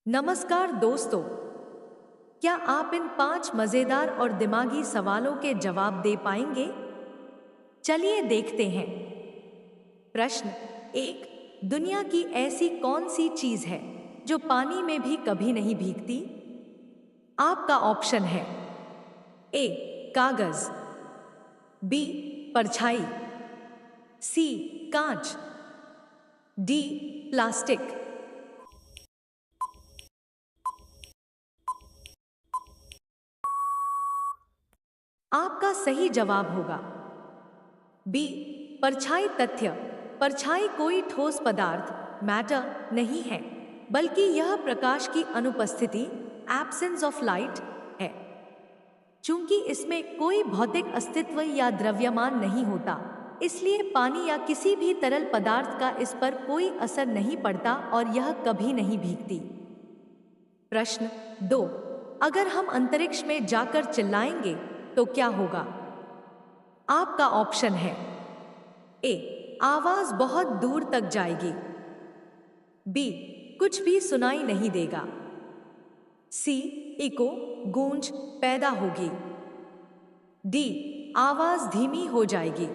नमस्कार दोस्तों, क्या आप इन 5 मजेदार और दिमागी सवालों के जवाब दे पाएंगे? चलिए देखते हैं। प्रश्न 1। दुनिया की ऐसी कौन सी चीज है जो पानी में भी कभी नहीं भीगती? आपका ऑप्शन है ए कागज, बी परछाई, सी कांच, डी प्लास्टिक। आपका सही जवाब होगा बी परछाई। तथ्य: परछाई कोई ठोस पदार्थ मैटर नहीं है, बल्कि यह प्रकाश की अनुपस्थिति एब्सेंस ऑफ लाइट है। चूंकि इसमें कोई भौतिक अस्तित्व या द्रव्यमान नहीं होता, इसलिए पानी या किसी भी तरल पदार्थ का इस पर कोई असर नहीं पड़ता और यह कभी नहीं भीगती। प्रश्न 2। अगर हम अंतरिक्ष में जाकर चिल्लाएंगे तो क्या होगा? आपका ऑप्शन है ए आवाज बहुत दूर तक जाएगी, बी कुछ भी सुनाई नहीं देगा, सी इको गूंज पैदा होगी, डी आवाज धीमी हो जाएगी।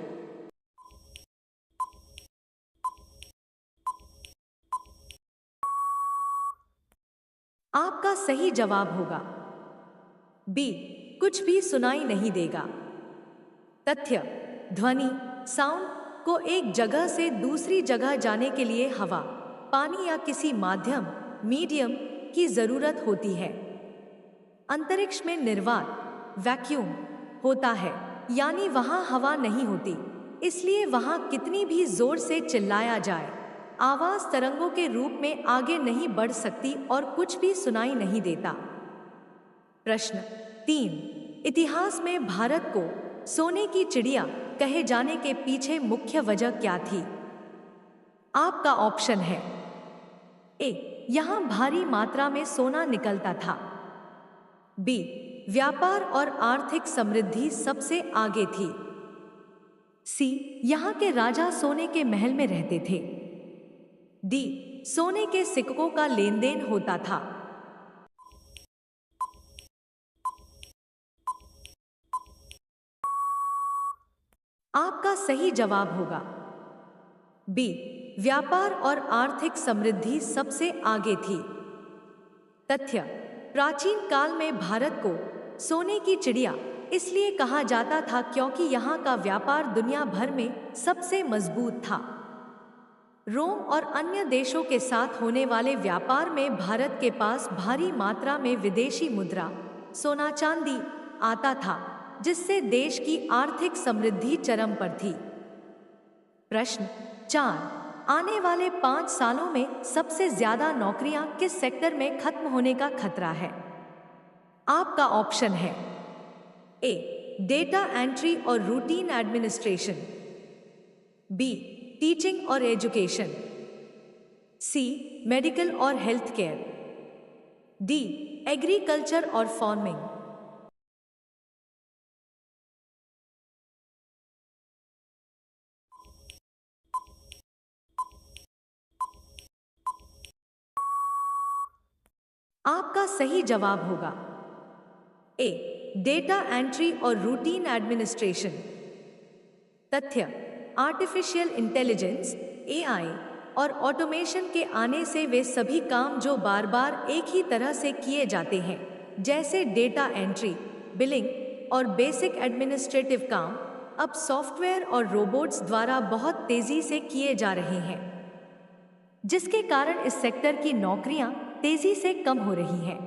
आपका सही जवाब होगा बी कुछ भी सुनाई नहीं देगा। तथ्य: ध्वनि साउंड को एक जगह से दूसरी जगह जाने के लिए हवा, पानी या किसी माध्यम मीडियम की जरूरत होती है। अंतरिक्ष में निर्वात वैक्यूम होता है, यानी वहां हवा नहीं होती, इसलिए वहां कितनी भी जोर से चिल्लाया जाए, आवाज तरंगों के रूप में आगे नहीं बढ़ सकती और कुछ भी सुनाई नहीं देता। प्रश्न 3। इतिहास में भारत को सोने की चिड़िया कहे जाने के पीछे मुख्य वजह क्या थी? आपका ऑप्शन है ए यहां भारी मात्रा में सोना निकलता था, बी व्यापार और आर्थिक समृद्धि सबसे आगे थी, सी यहां के राजा सोने के महल में रहते थे, डी सोने के सिक्कों का लेन देन होता था। आपका सही जवाब होगा बी व्यापार और आर्थिक समृद्धि सबसे आगे थी। तथ्य: प्राचीन काल में भारत को सोने की चिड़िया इसलिए कहा जाता था क्योंकि यहाँ का व्यापार दुनिया भर में सबसे मजबूत था। रोम और अन्य देशों के साथ होने वाले व्यापार में भारत के पास भारी मात्रा में विदेशी मुद्रा सोना चांदी आता था, जिससे देश की आर्थिक समृद्धि चरम पर थी। प्रश्न 4। आने वाले 5 सालों में सबसे ज्यादा नौकरियां किस सेक्टर में खत्म होने का खतरा है? आपका ऑप्शन है ए डेटा एंट्री और रूटीन एडमिनिस्ट्रेशन, बी टीचिंग और एजुकेशन, सी मेडिकल और हेल्थ केयर, डी एग्रीकल्चर और फार्मिंग। आपका सही जवाब होगा ए डेटा एंट्री और रूटीन एडमिनिस्ट्रेशन। तथ्य: आर्टिफिशियल इंटेलिजेंस एआई और ऑटोमेशन के आने से वे सभी काम जो बार बार एक ही तरह से किए जाते हैं, जैसे डेटा एंट्री, बिलिंग और बेसिक एडमिनिस्ट्रेटिव काम, अब सॉफ्टवेयर और रोबोट्स द्वारा बहुत तेजी से किए जा रहे हैं, जिसके कारण इस सेक्टर की नौकरियां तेजी से कम हो रही हैं।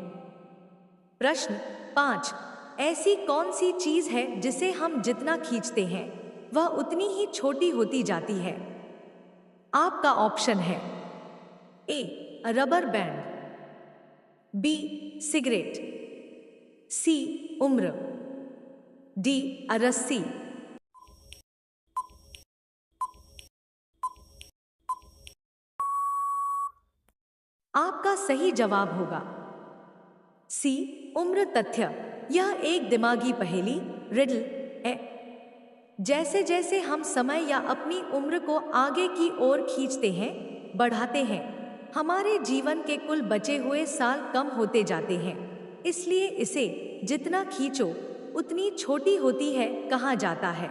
प्रश्न 5। ऐसी कौन सी चीज है जिसे हम जितना खींचते हैं वह उतनी ही छोटी होती जाती है? आपका ऑप्शन है ए रबर बैंड, बी सिगरेट, सी उम्र, डी रस्सी। आपका सही जवाब होगा सी उम्र। तथ्य: यह एक दिमागी पहेली रिडल है। जैसे जैसे हम समय या अपनी उम्र को आगे की ओर खींचते हैं, बढ़ाते हैं, हमारे जीवन के कुल बचे हुए साल कम होते जाते हैं, इसलिए इसे जितना खींचो उतनी छोटी होती है कहा जाता है।